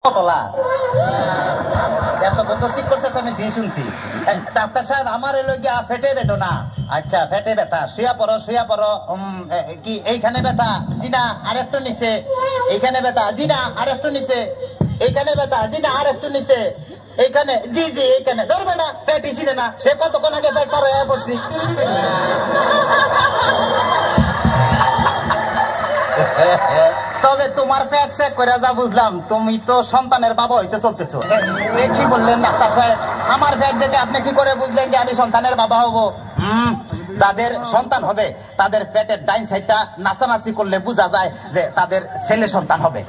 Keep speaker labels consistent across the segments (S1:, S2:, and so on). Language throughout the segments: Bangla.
S1: কতলা এতক্ষণ তো ঠিক করতেছে আমি জি শুনছি। ডাক্তার সাহেব আমার এলো গিয়া ফেটে বেদনা। আচ্ছা ফেটে ব্যথা, শুয়া পড়ো কি এইখানে ব্যথা? জি না আরেকটু নিচে। এইখানে ব্যথা? জি না আরেকটু নিচে। এইখানে ব্যথা? জি না আরেকটু নিচে। এইখানে? জি জি এইখানে। ধরবে না পেট ইসিরে না, সে কতক্ষণ আগে পেট পার হয়ে পড়ছি। তবে তোমার পেট চেক করে যা বুঝলাম তুমি তো সন্তানের বাবা হইতে চলতেছো। কি বললেন ডাক্তার সাহেব? আমার পেট দেখে আপনি কি করে বুঝলেন যে আমি সন্তানের বাবা হব? যাদের সন্তান হবে তাদের পেটের ডাইন সাইডটা নাচানাচি করলে বোঝা যায় যে তাদের ছেলে সন্তান হবে।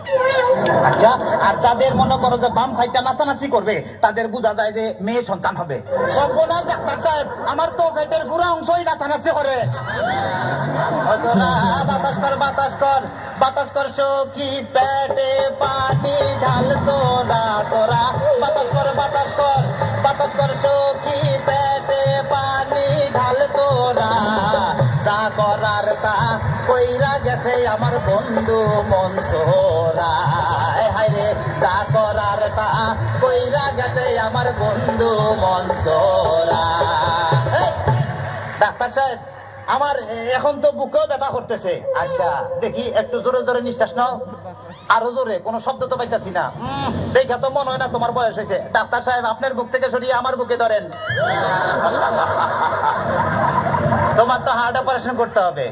S1: আচ্ছা, আর যাদের মনে করো যে বাম সাইডটা নাচানাচি করবে তাদের বোঝা যায় যে মেয়ে সন্তান হবে। সর্বনাশ ডাক্তার সাহেব, আমার তো পেটের পুরো অংশই নাচানাচি করে। বাতাস কর বাতাস কর বাতাস কর সখী, পেটে পানি ঢাল তোরা তোরা। বাতাস কর বাতাস কর বাতাস কর সখী, পেটে পানি ঢাল তোরা। যা করার তা কইরা গেছে আমার বন্ধু মনসুরা। হায়রে যা করার তা কইরা গেছে আমার বন্ধু মনসুরা। ডাক্তার সাহেব আমার এখন তো বুকেও ব্যথা করতেছে। আচ্ছা দেখি একটু জোরে জোরে নিঃশ্বাস নাও, আরো জোরে। কোনো শব্দ তো পাইতেছি না। দেখা তো মনে হয় না তোমার বয়স হয়েছে। ডাক্তার সাহেব আপনার বুক থেকে সরিয়ে আমার বুকে ধরেন। তোমার তো হার্ট অপারেশন করতে হবে।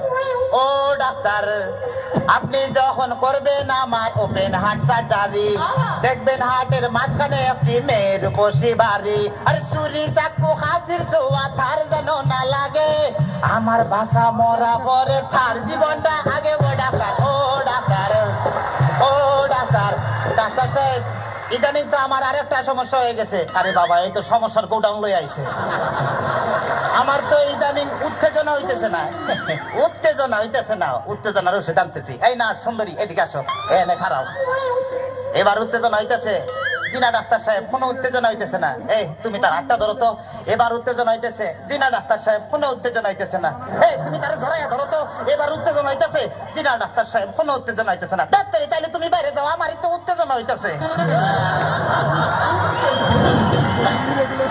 S1: ও ডাক্তার, আপনি যখন করবেন আমার ওপেন হার্ট সার্জারি, দেখবেন হার্টের মাঝখানে একটি মেয়ের বসি বাড়ি। আর ছুরি চাকু হাজির ছোঁয়া থার যেন না লাগে। আমার বাসা মরা পরে থার জীবনটা আগে। ও ডাক্তার ও ডাক্তার ও ডাক্তার। ডাক্তার সাহেব ইদানিং তো আমার আরেকটা সমস্যা হয়ে গেছে। আরে বাবা, এই তো সমস্যার গোডাউন লই আইছে। আমার তো ইদানিং উত্তেজনা হইতেছে না। উত্তেজনা হইতেছে না, উত্তেজনার ওষুধ আনতেছি। এই না সুন্দরী এদিকে আসো, এনে খারাপ। এবার উত্তেজনা হইতেছে জিনা ডাক্তার সাহেব? কোনো উত্তেজনা হইতেছে না। এই তুমি তার হাতটা ধরো তো। এবার উত্তেজনা হইতেছে জিনা ডাক্তার সাহেব? কোনো উত্তেজনা হইতেছে না। এই তুমি তার ধরাইয়া ধরো তো। এবার উত্তেজনা হইতেছে জিনা ডাক্তার সাহেব? কোনো উত্তেজনা হইতেছে না। ডাক্তার তাইলে তুমি বাইরে যাও, আমারই তো উত্তেজনা হইতেছে।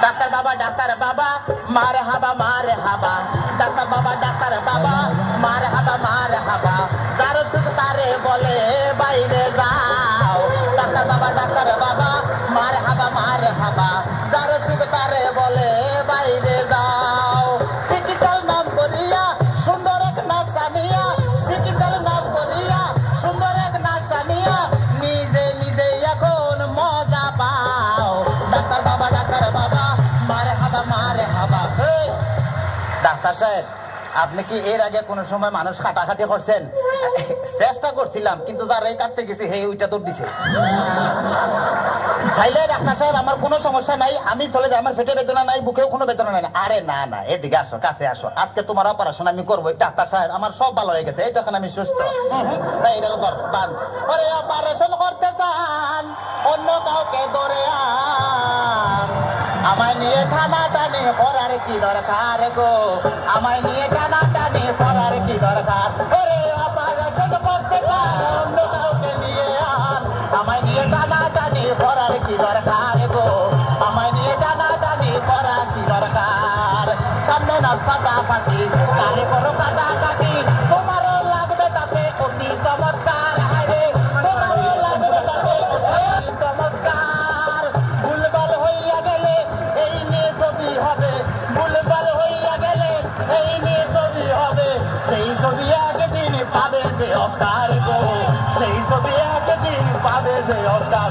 S1: ডাক্তার বাবা ডাক্তার বাবা মার হাবা মার হাবা। ডাক্তার বাবা ডাক্তার বাবা মার হাবা মার হাবা। যার সুখ তারে বলে বাইরে যাও। ডাক্তার বাবা ডাক্তার বাবা মার হাবা মার হাবা। যার সুখ তারে বলে বাইরে যাও। চিকিৎসার নাম করিয়া সুন্দর এক নার্সানিয়া। চিকিৎসার নাম করিয়া সুন্দর এক নার্সানিয়া। নিজে নিজে এখন মজা পাও। ডাক্তার বাবা ডাক্তার বাবা মারে হাবা মারে হাবা। ডাক্তার সাহেব আপনি কি এর আগে কোন সময় মানুষ কাটাকাটি করছেন? চেষ্টা করছিলাম, কিন্তু যারাই কাটতে গেছি হে ওইটা দৌড় দিছে। তাইলে ডাক্তার সাহেব আমার কোনো সমস্যা নাই, আমি চলে যাই। আমার পেটে বেদনা নাই, বুকেও কোনো বেদনা নাই। আরে না না, এদিকে আসো, কাছে আসো। আজকে তোমার অপারেশন আমি করবো। ডাক্তার সাহেব আমার সব ভালো হয়ে গেছে, এই তখন আমি সুস্থ। অপারেশন করতে চান অন্য কাউকে ধরে আন। আমায় নিয়ে টানাটানি করার কি দরকার গো? আমায় নিয়ে টানাটানি করার কি দরকার? অপারেশন করতে চান অন্য কাউকে নিয়ে আন। আমায় নিয়ে টানাটানি করার কি দরকার গো? আমায় নিয়ে টানাটানি করার কি দরকার? সামনে নাস্তা পাতি কালে করো কাটাকাটি। তোমারও লাগবে তাতে অতি চমৎকার। আরে তোমারও লাগবে তাতে অতি চমৎকার। ভুলভাল হইয়া গেলে এই নিয়ে ছবি হবে। ভুলভাল হইয়া গেলে এই নিয়ে ছবি হবে। সেই ছবি একদিন পাবে যে অস্কার গো। সেই ছবি একদিন পাবে যে অস্কার।